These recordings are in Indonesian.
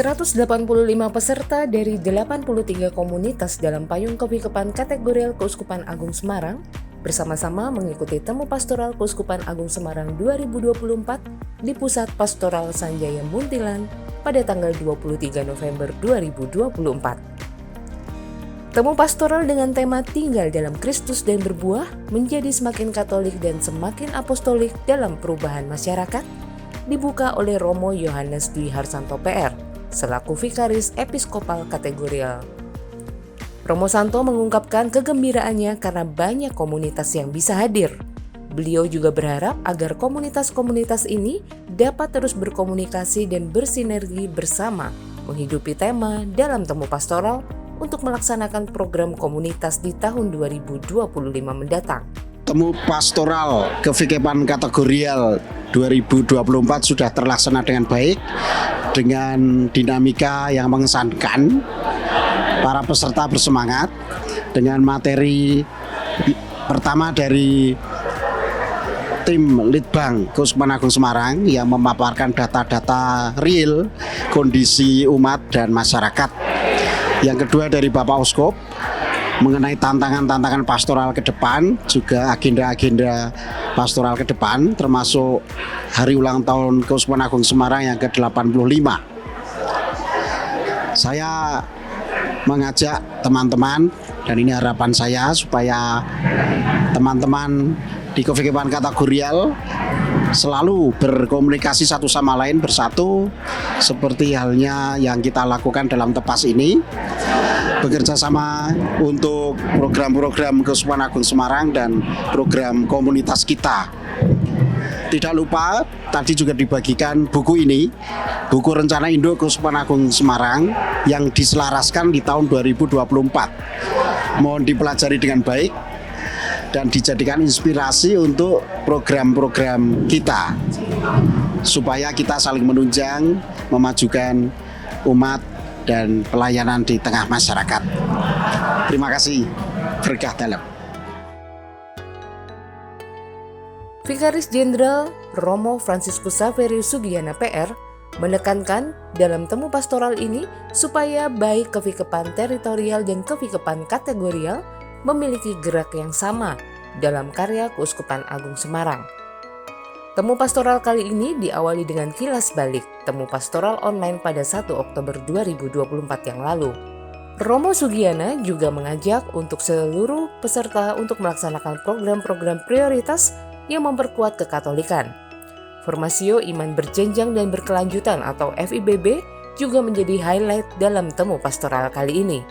185 peserta dari 83 komunitas dalam payung kepikepan kategorial Keuskupan Agung Semarang bersama-sama mengikuti Temu Pastoral Keuskupan Agung Semarang 2024 di Pusat Pastoral Sanjaya Muntilan pada tanggal 23 November 2024. Temu pastoral dengan tema Tinggal dalam Kristus dan Berbuah menjadi semakin Katolik dan semakin Apostolik dalam perubahan masyarakat dibuka oleh Romo Yohanes Dwi Harsanto PR selaku Vikaris Episkopal Kategorial. Romo Santo mengungkapkan kegembiraannya karena banyak komunitas yang bisa hadir. Beliau juga berharap agar komunitas-komunitas ini dapat terus berkomunikasi dan bersinergi bersama menghidupi tema dalam Temu Pastoral untuk melaksanakan program komunitas di tahun 2025 mendatang. Temu Pastoral Kevikepan Kategorial 2024 sudah terlaksana dengan baik, dengan dinamika yang mengesankan. Para peserta bersemangat dengan materi pertama dari tim Litbang Keuskupan Agung Semarang yang memaparkan data-data real kondisi umat dan masyarakat. Yang kedua dari Bapak Uskup mengenai tantangan-tantangan pastoral ke depan, juga agenda-agenda pastoral ke depan, termasuk hari ulang tahun Keuskupan Agung Semarang yang ke-85. Saya mengajak teman-teman, dan ini harapan saya supaya teman-teman di Kevikepan Kategorial selalu berkomunikasi satu sama lain, bersatu, seperti halnya yang kita lakukan dalam Tepas ini, bekerja sama untuk program-program Keuskupan Agung Semarang dan program komunitas kita. Tidak lupa tadi juga dibagikan buku ini, buku Rencana Induk Keuskupan Agung Semarang yang diselaraskan di tahun 2024. Mohon dipelajari dengan baik dan dijadikan inspirasi untuk program-program kita, supaya kita saling menunjang, memajukan umat dan pelayanan di tengah masyarakat. Terima kasih. Berkah dalam. Vikaris Jenderal Romo Franciscus Saverius Sugiyana PR menekankan dalam Temu Pastoral ini supaya baik kevikepan teritorial dan kevikepan kategorial memiliki gerak yang sama dalam karya Keuskupan Agung Semarang. Temu Pastoral kali ini diawali dengan kilas balik Temu Pastoral online pada 1 Oktober 2024 yang lalu. Romo Sugiyana juga mengajak untuk seluruh peserta untuk melaksanakan program-program prioritas yang memperkuat kekatolikan. Formasio Iman Berjenjang dan Berkelanjutan atau FIBB juga menjadi highlight dalam Temu Pastoral kali ini.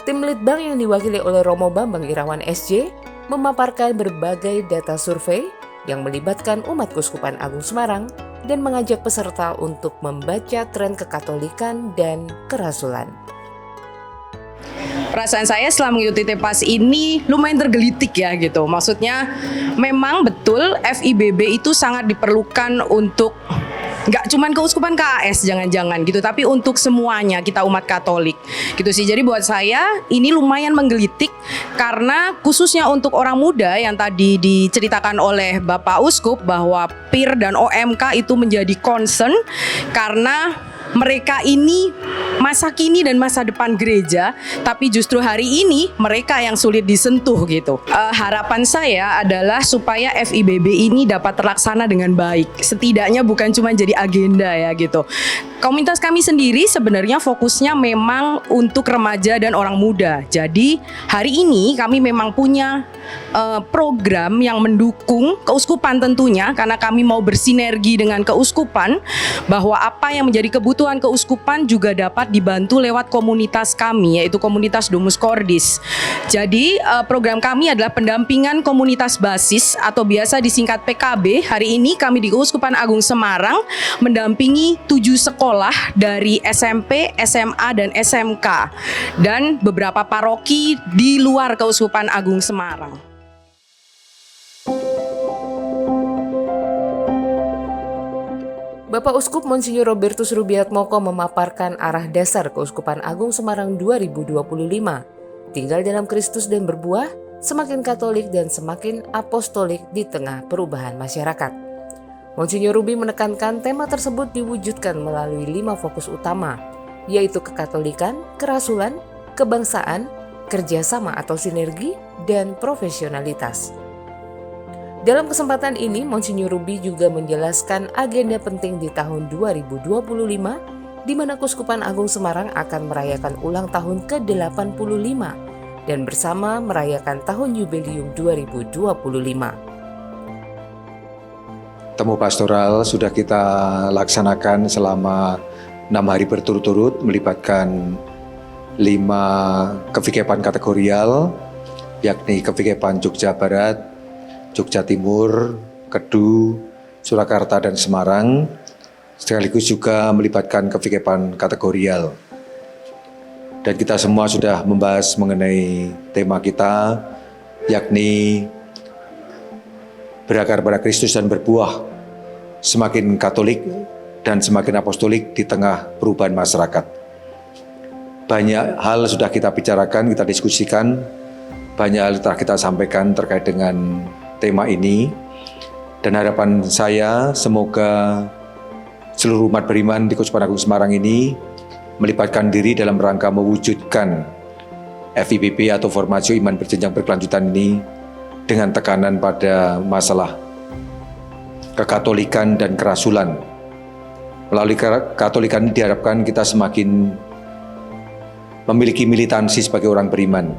Tim Litbang yang diwakili oleh Romo Bambang Irawan SJ memaparkan berbagai data survei yang melibatkan umat Keuskupan Agung Semarang dan mengajak peserta untuk membaca tren kekatolikan dan kerasulan. Perasaan saya setelah mengikuti Tepas ini lumayan tergelitik ya gitu. Maksudnya memang betul FIBB itu sangat diperlukan untuk nggak cuman keuskupan KAS jangan-jangan gitu, tapi untuk semuanya kita umat Katolik gitu sih. Jadi buat saya ini lumayan menggelitik karena khususnya untuk orang muda yang tadi diceritakan oleh Bapak Uskup bahwa PIR dan OMK itu menjadi concern karena mereka ini masa kini dan masa depan gereja, tapi justru hari ini mereka yang sulit disentuh gitu. Harapan saya adalah supaya FIBB ini dapat terlaksana dengan baik. Setidaknya bukan cuma jadi agenda ya gitu. Komunitas kami sendiri sebenarnya fokusnya memang untuk remaja dan orang muda. Jadi hari ini kami memang punya program yang mendukung keuskupan tentunya, karena kami mau bersinergi dengan keuskupan, bahwa apa yang menjadi kebutuhan keuskupan juga dapat dibantu lewat komunitas kami, yaitu komunitas Domus Cordis. Jadi program kami adalah pendampingan komunitas basis atau biasa disingkat PKB. Hari ini kami di Keuskupan Agung Semarang mendampingi 7 sekolah dari SMP, SMA, dan SMK dan beberapa paroki di luar Keuskupan Agung Semarang. Bapak Uskup Monsinyur Robertus Rubiatmoko memaparkan arah dasar Keuskupan Agung Semarang 2025. Tinggal dalam Kristus dan berbuah, semakin Katolik dan semakin Apostolik di tengah perubahan masyarakat. Monsinyur Rubi menekankan tema tersebut diwujudkan melalui 5 fokus utama, yaitu kekatolikan, kerasulan, kebangsaan, kerjasama atau sinergi, dan profesionalitas. Dalam kesempatan ini, Monsinyur Ruby juga menjelaskan agenda penting di tahun 2025, di mana Keuskupan Agung Semarang akan merayakan ulang tahun ke-85 dan bersama merayakan tahun jubileum 2025. Temu pastoral sudah kita laksanakan selama 6 hari berturut-turut, melibatkan 5 kevikepan kategorial, yakni kevikepan Jogja Barat, Jogja Timur, Kedu, Surakarta, dan Semarang, sekaligus juga melibatkan kevikepan kategorial. Dan kita semua sudah membahas mengenai tema kita, yakni berakar pada Kristus dan berbuah, semakin Katolik dan semakin apostolik di tengah perubahan masyarakat. Banyak hal sudah kita bicarakan, kita diskusikan, banyak hal telah kita sampaikan terkait dengan tema ini, dan harapan saya semoga seluruh umat beriman di Keuskupan Agung Semarang ini melibatkan diri dalam rangka mewujudkan FIBB atau Formatio Iman Berjenjang Berkelanjutan ini dengan tekanan pada masalah kekatolikan dan kerasulan. Melalui kekatolikan diharapkan kita semakin memiliki militansi sebagai orang beriman,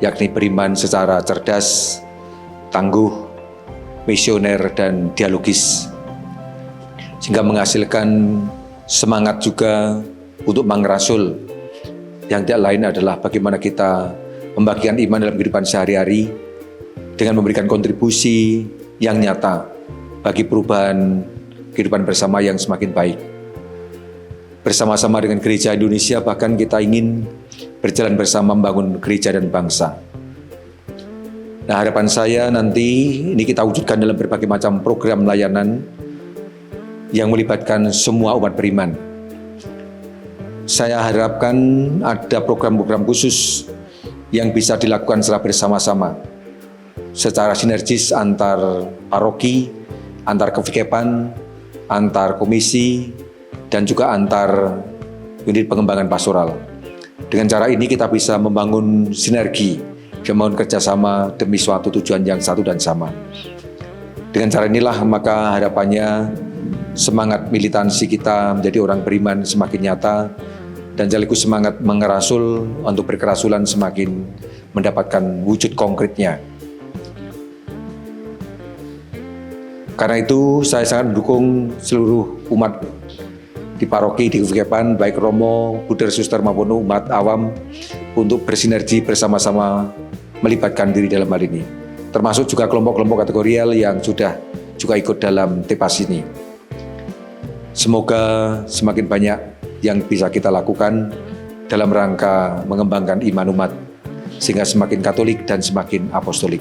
yakni beriman secara cerdas, tangguh, misioner, dan dialogis, sehingga menghasilkan semangat juga untuk mengerasul, yang tidak lain adalah bagaimana kita membagikan iman dalam kehidupan sehari-hari dengan memberikan kontribusi yang nyata bagi perubahan kehidupan bersama yang semakin baik. Bersama-sama dengan gereja Indonesia, bahkan kita ingin berjalan bersama membangun gereja dan bangsa. Nah, harapan saya nanti ini kita wujudkan dalam berbagai macam program layanan yang melibatkan semua umat beriman. Saya harapkan ada program-program khusus yang bisa dilakukan secara bersama-sama, secara sinergis antar paroki, antar kevikepan, antar komisi, dan juga antar unit pengembangan pastoral. Dengan cara ini kita bisa membangun sinergi, membangun kerjasama demi suatu tujuan yang satu dan sama. Dengan cara inilah maka harapannya semangat militansi kita menjadi orang beriman semakin nyata, dan sekaligus semangat mengerasul untuk berkerasulan semakin mendapatkan wujud konkretnya. Karena itu saya sangat mendukung seluruh umat di paroki, di kevikepan, baik Romo, Buder, Suster maupun umat awam untuk bersinergi bersama-sama melibatkan diri dalam hal ini. Termasuk juga kelompok-kelompok kategorial yang sudah juga ikut dalam TEPAS ini. Semoga semakin banyak yang bisa kita lakukan dalam rangka mengembangkan iman umat, sehingga semakin Katolik dan semakin apostolik.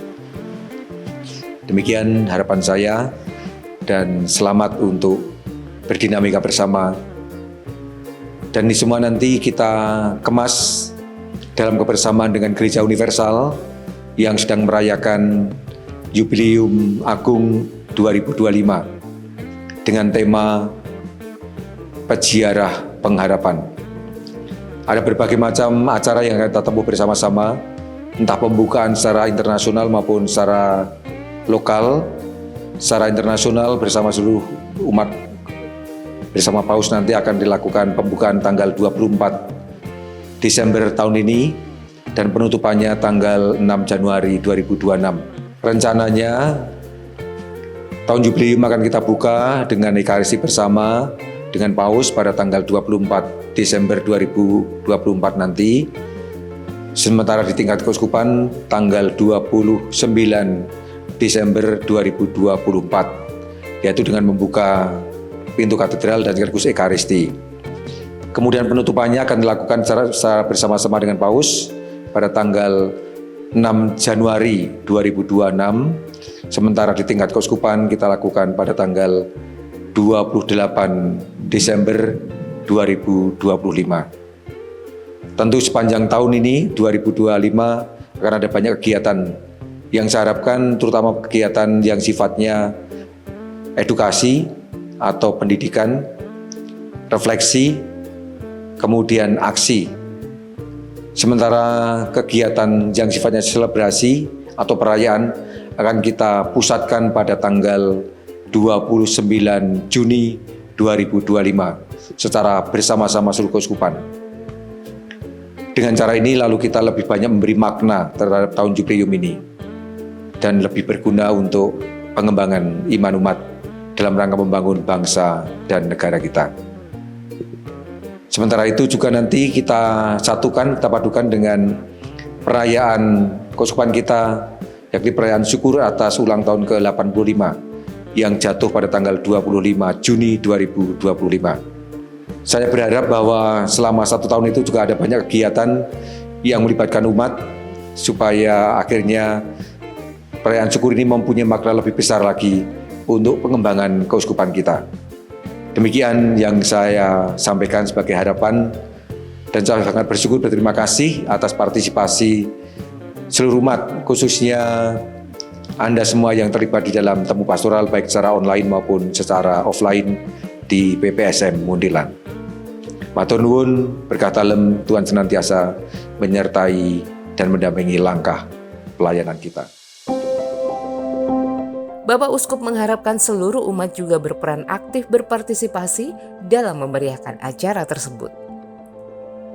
Demikian harapan saya, dan selamat untuk berdinamika bersama. Dan ini semua nanti kita kemas dalam kebersamaan dengan Gereja Universal yang sedang merayakan Jubileum Agung 2025 dengan tema Peziarah Pengharapan. Ada berbagai macam acara yang akan kita tempuh bersama-sama, entah pembukaan secara internasional maupun secara lokal. Secara internasional bersama seluruh umat bersama Paus nanti akan dilakukan pembukaan tanggal 24 Desember tahun ini dan penutupannya tanggal 6 Januari 2026. Rencananya tahun jubileum akan kita buka dengan Ekaristi bersama dengan Paus pada tanggal 24 Desember 2024 nanti. Sementara di tingkat keuskupan tanggal 29 Desember 2024, yaitu dengan membuka pintu katedral dan sekaligus Ekaristi. Kemudian penutupannya akan dilakukan secara bersama-sama dengan Paus pada tanggal 6 Januari 2026. Sementara di tingkat keuskupan kita lakukan pada tanggal 28 Desember 2025. Tentu sepanjang tahun ini 2025 akan ada banyak kegiatan yang saya harapkan, terutama kegiatan yang sifatnya edukasi atau pendidikan, refleksi, kemudian aksi. Sementara kegiatan yang sifatnya selebrasi atau perayaan akan kita pusatkan pada tanggal 29 Juni 2025 secara bersama-sama seluruh keuskupan. Dengan cara ini lalu kita lebih banyak memberi makna terhadap tahun jubileum ini dan lebih berguna untuk pengembangan iman umat dalam rangka membangun bangsa dan negara kita. Sementara itu juga nanti kita satukan, kita padukan dengan perayaan keuskupan kita, yakni perayaan syukur atas ulang tahun ke-85 yang jatuh pada tanggal 25 Juni 2025. Saya berharap bahwa selama 1 tahun itu juga ada banyak kegiatan yang melibatkan umat supaya akhirnya perayaan syukur ini mempunyai makna lebih besar lagi untuk pengembangan keuskupan kita. Demikian yang saya sampaikan sebagai harapan dan saya sangat bersyukur berterima kasih atas partisipasi seluruh umat, khususnya Anda semua yang terlibat di dalam temu pastoral baik secara online maupun secara offline di PPSM Muntilan. Matur nuwun, berkah dalem, Tuhan senantiasa menyertai dan mendampingi langkah pelayanan kita. Bapak Uskup mengharapkan seluruh umat juga berperan aktif berpartisipasi dalam memeriahkan acara tersebut.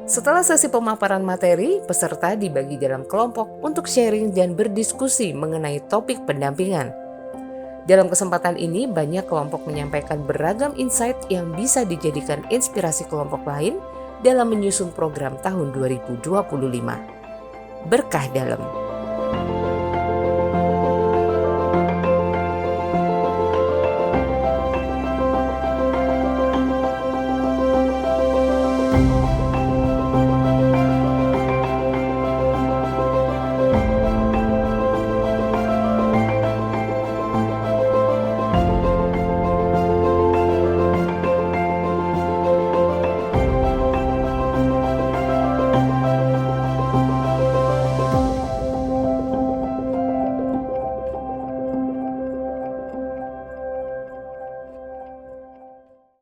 Setelah sesi pemaparan materi, peserta dibagi dalam kelompok untuk sharing dan berdiskusi mengenai topik pendampingan. Dalam kesempatan ini, banyak kelompok menyampaikan beragam insight yang bisa dijadikan inspirasi kelompok lain dalam menyusun program tahun 2025. Berkah dalam.